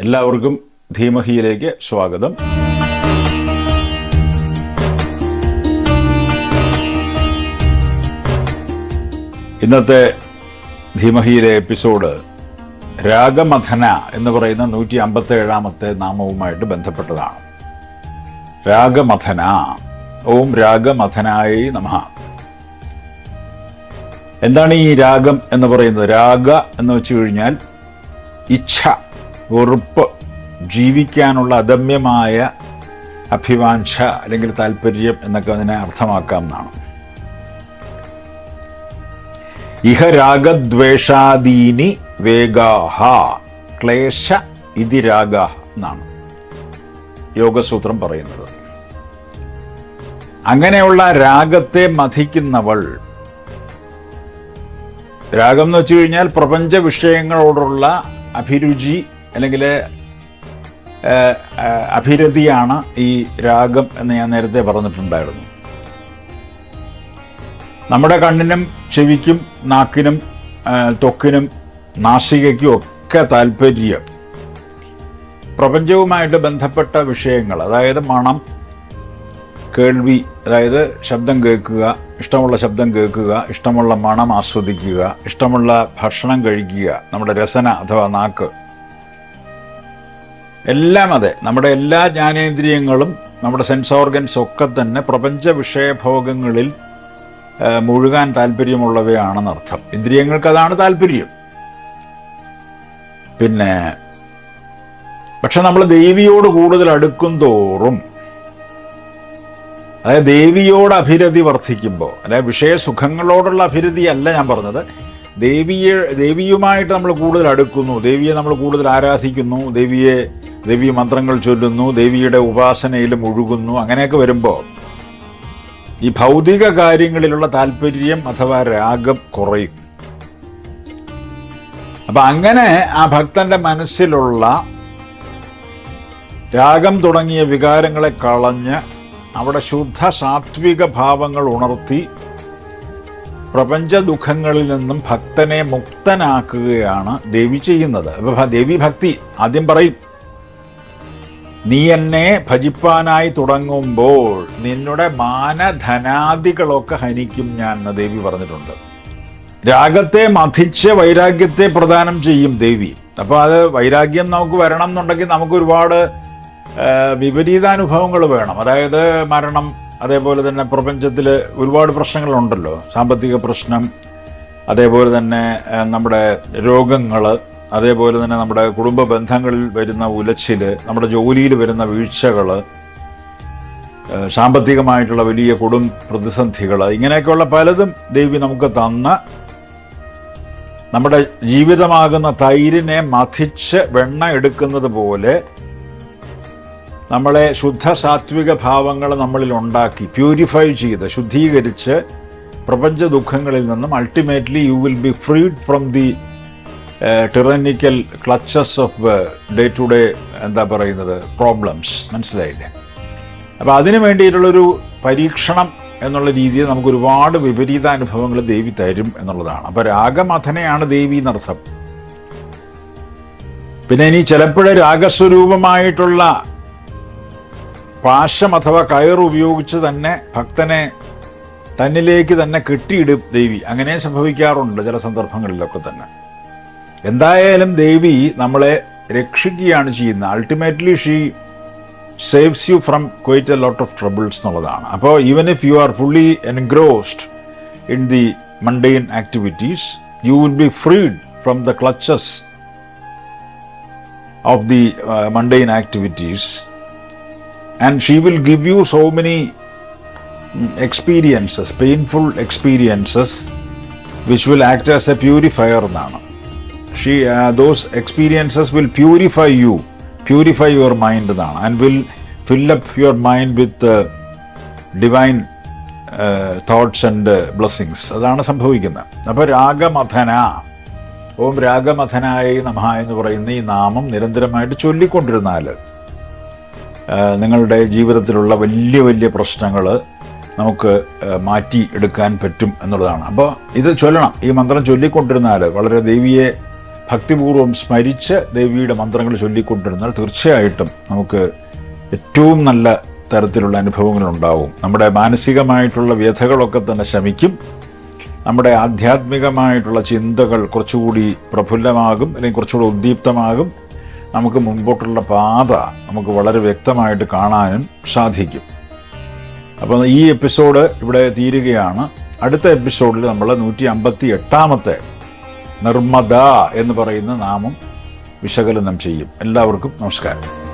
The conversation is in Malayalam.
എല്ലാവർക്കും ധീമഹിയിലേക്ക് സ്വാഗതം. ഇന്നത്തെ ധീമഹിയിലെ എപ്പിസോഡ് രാഗമഥന എന്ന് പറയുന്ന 157-ാമത്തെ നാമവുമായിട്ട് ബന്ധപ്പെട്ടതാണ്. രാഗമഥന. ഓം രാഗമഥനായ നമഃ. എന്താണ് ഈ രാഗം എന്ന് പറയുന്നത്? രാഗ എന്ന് വെച്ച് കഴിഞ്ഞാൽ ഇച്ഛ, വെറുപ്പ്, ജീവിക്കാനുള്ള അദമ്യമായ അഭിവാഞ്ച അല്ലെങ്കിൽ താല്പര്യം എന്നൊക്കെ അതിനെ അർത്ഥമാക്കാം എന്നാണ്. ഇഹ രാഗദ്വേഷാദീനി വേഗാഹ ക്ലേശ ഇതി രാഗാഹ എന്നാണ് യോഗസൂത്രം പറയുന്നത്. അങ്ങനെയുള്ള രാഗത്തെ മഥിക്കുന്നവൾ, രാഗം എന്ന് വെച്ച് കഴിഞ്ഞാൽ പ്രപഞ്ച വിഷയങ്ങളോടുള്ള അഭിരുചി അല്ലെങ്കിൽ അഭിരതിയാണ് ഈ രാഗം എന്ന് ഞാൻ നേരത്തെ പറഞ്ഞിട്ടുണ്ടായിരുന്നു. നമ്മുടെ കണ്ണിനും ചെവിക്കും നാക്കിനും ത്വക്കിനും നാസികയ്ക്കും ഒക്കെ താല്പര്യം പ്രപഞ്ചവുമായിട്ട് ബന്ധപ്പെട്ട വിഷയങ്ങൾ, അതായത് മണം, കേൾവി, അതായത് ശബ്ദം കേൾക്കുക, ഇഷ്ടമുള്ള ശബ്ദം കേൾക്കുക, ഇഷ്ടമുള്ള മണം ആസ്വദിക്കുക, ഇഷ്ടമുള്ള ഭക്ഷണം കഴിക്കുക, നമ്മുടെ രസന അഥവാ നാക്ക്, എല്ലാം അതെ. നമ്മുടെ എല്ലാ ജ്ഞാനേന്ദ്രിയങ്ങളും നമ്മുടെ സെൻസ് ഓർഗൻസ് ഒക്കെ തന്നെ പ്രപഞ്ച വിഷയഭോഗങ്ങളിൽ മുഴുകാൻ താല്പര്യമുള്ളവയാണെന്നർത്ഥം. ഇന്ദ്രിയങ്ങൾക്ക് അതാണ് താല്പര്യം. പക്ഷെ നമ്മൾ ദേവിയോട് കൂടുതൽ അടുക്കും തോറും, അതായത് ദേവിയോട് അഭിരതി വർദ്ധിക്കുമ്പോൾ, അതായത് വിഷയസുഖങ്ങളോടുള്ള അഭിരതി അല്ല ഞാൻ പറഞ്ഞത്, ദേവിയുമായിട്ട് നമ്മൾ കൂടുതൽ അടുക്കുന്നു, ദേവിയെ നമ്മൾ കൂടുതൽ ആരാധിക്കുന്നു, ദേവീ മന്ത്രങ്ങൾ ചൊല്ലുന്നു, ദേവിയുടെ ഉപാസനയിൽ മുഴുകുന്നു, അങ്ങനെയൊക്കെ വരുമ്പോൾ ഈ ഭൗതിക കാര്യങ്ങളിലുള്ള താല്പര്യം അഥവാ രാഗം കുറയും. അപ്പൊ അങ്ങനെ ആ ഭക്തന്റെ മനസ്സിലുള്ള രാഗം തുടങ്ങിയ വികാരങ്ങളെ കളഞ്ഞ് അവിടെ ശുദ്ധ സാത്വിക ഭാവങ്ങൾ ഉണർത്തി പ്രപഞ്ച ദുഃഖങ്ങളിൽ നിന്നും ഭക്തനെ മുക്തനാക്കുകയാണ് ദേവി ചെയ്യുന്നത്. അപ്പൊ ദേവി ഭക്തി ആദ്യം പറയും, നീ എന്നെ ഭജിപ്പാനായി തുടങ്ങുമ്പോൾ നിന്നുടെ മാനധനാദികളൊക്കെ ഹനിക്കും ഞാൻ എന്ന് ദേവി പറഞ്ഞിട്ടുണ്ട്. രാഗത്തെ മഥിച്ച് വൈരാഗ്യത്തെ പ്രദാനം ചെയ്യും ദേവി. അപ്പോൾ അത് വൈരാഗ്യം നമുക്ക് വരണം എന്നുണ്ടെങ്കിൽ നമുക്ക് ഒരുപാട് വിപരീതാനുഭവങ്ങൾ വേണം. അതായത് മരണം, അതേപോലെ തന്നെ പ്രപഞ്ചത്തിൽ ഒരുപാട് പ്രശ്നങ്ങളുണ്ടല്ലോ, സാമ്പത്തിക പ്രശ്നം, അതേപോലെ തന്നെ നമ്മുടെ രോഗങ്ങൾ, അതേപോലെ തന്നെ നമ്മുടെ കുടുംബ ബന്ധങ്ങളിൽ വരുന്ന ഉലച്ചില്, നമ്മുടെ ജോലിയിൽ വരുന്ന വീഴ്ചകൾ, സാമ്പത്തികമായിട്ടുള്ള വലിയ പ്രതിസന്ധികൾ, ഇങ്ങനെയൊക്കെയുള്ള പലതും ദേവി നമുക്ക് തന്ന നമ്മുടെ ജീവിതമാകുന്ന തൈരിനെ മഥിച്ച് വെണ്ണ എടുക്കുന്നത് പോലെ നമ്മളെ ശുദ്ധ സാത്വിക ഭാവങ്ങൾ നമ്മളിൽ ഉണ്ടാക്കി പ്യൂരിഫൈ ചെയ്ത് ശുദ്ധീകരിച്ച് പ്രപഞ്ച ദുഃഖങ്ങളിൽ നിന്നും ultimately you will be freed from the tyrannical clutches of day to day problems. മനസ്സിലായില്ലേ? അപ്പം അതിനു വേണ്ടിയിട്ടുള്ളൊരു പരീക്ഷണം എന്നുള്ള രീതിയിൽ നമുക്ക് ഒരുപാട് വിപരീതാനുഭവങ്ങൾ ദേവി തരും എന്നുള്ളതാണ്. അപ്പം രാഗമഥനയാണ് ദേവി എന്നർത്ഥം. പിന്നെ ഇനി ചിലപ്പോഴേ രാഗസ്വരൂപമായിട്ടുള്ള പാശം അഥവാ കയർ ഉപയോഗിച്ച് തന്നെ ഭക്തനെ തന്നിലേക്ക് തന്നെ കെട്ടിയിടും ദേവി. അങ്ങനെ സംഭവിക്കാറുണ്ട് ചില സന്ദർഭങ്ങളിലൊക്കെ തന്നെ. എന്തായാലും ദേവി നമ്മളെ രക്ഷിക്കുകയാണ് ചെയ്യുന്നത്. Ultimately she saves you from quite a lot of troubles എന്നുള്ളതാണ്. അപ്പോൾ even if you are fully engrossed in the mundane activities, you will be freed from the clutches of the mundane activities. And she will give you so many experiences, painful experiences, which will act as a purifier എന്നാണ്. Those experiences will purify you, purify your mind എന്നാണ്, and will fill up your mind with divine thoughts and blessings. അതാണ് സംഭവിക്കുന്നത്. അപ്പോൾ രാഗമഥന, ഓം രാഗമഥനായ നമഃ എന്ന് പറയുന്ന ഈ നാമം നിരന്തരമായിട്ട് ചൊല്ലിക്കൊണ്ടിരുന്നാൽ നിങ്ങളുടെ ജീവിതത്തിലുള്ള വലിയ വലിയ പ്രശ്നങ്ങൾ നമുക്ക് മാറ്റി എടുക്കാൻ പറ്റും എന്നുള്ളതാണ്. അപ്പോൾ ഇത് ചൊല്ലണം, ഈ മന്ത്രം ചൊല്ലിക്കൊണ്ടിരുന്നാൽ വളരെ ദേവിയെ ഭക്തിപൂർവ്വം സ്മരിച്ച് ദേവിയുടെ മന്ത്രങ്ങൾ ചൊല്ലിക്കൊണ്ടിരുന്നാൽ തീർച്ചയായിട്ടും നമുക്ക് ഏറ്റവും നല്ല തരത്തിലുള്ള അനുഭവങ്ങളുണ്ടാവും. നമ്മുടെ മാനസികമായിട്ടുള്ള വ്യഥകളൊക്കെ തന്നെ ശമിക്കും. നമ്മുടെ ആധ്യാത്മികമായിട്ടുള്ള ചിന്തകൾ കുറച്ചുകൂടി പ്രഫുല്ലമാകും, അല്ലെങ്കിൽ കുറച്ചുകൂടി ഉദ്ദീപ്തമാകും. നമുക്ക് മുമ്പോട്ടുള്ള പാത നമുക്ക് വളരെ വ്യക്തമായിട്ട് കാണാനും സാധിക്കും. അപ്പോൾ ഈ എപ്പിസോഡ് ഇവിടെ തീരുകയാണ്. അടുത്ത എപ്പിസോഡിൽ നമ്മൾ 158 നിർമ്മദ എന്ന് പറയുന്ന നാമം വിശകലനം ചെയ്യും. എല്ലാവർക്കും നമസ്കാരം.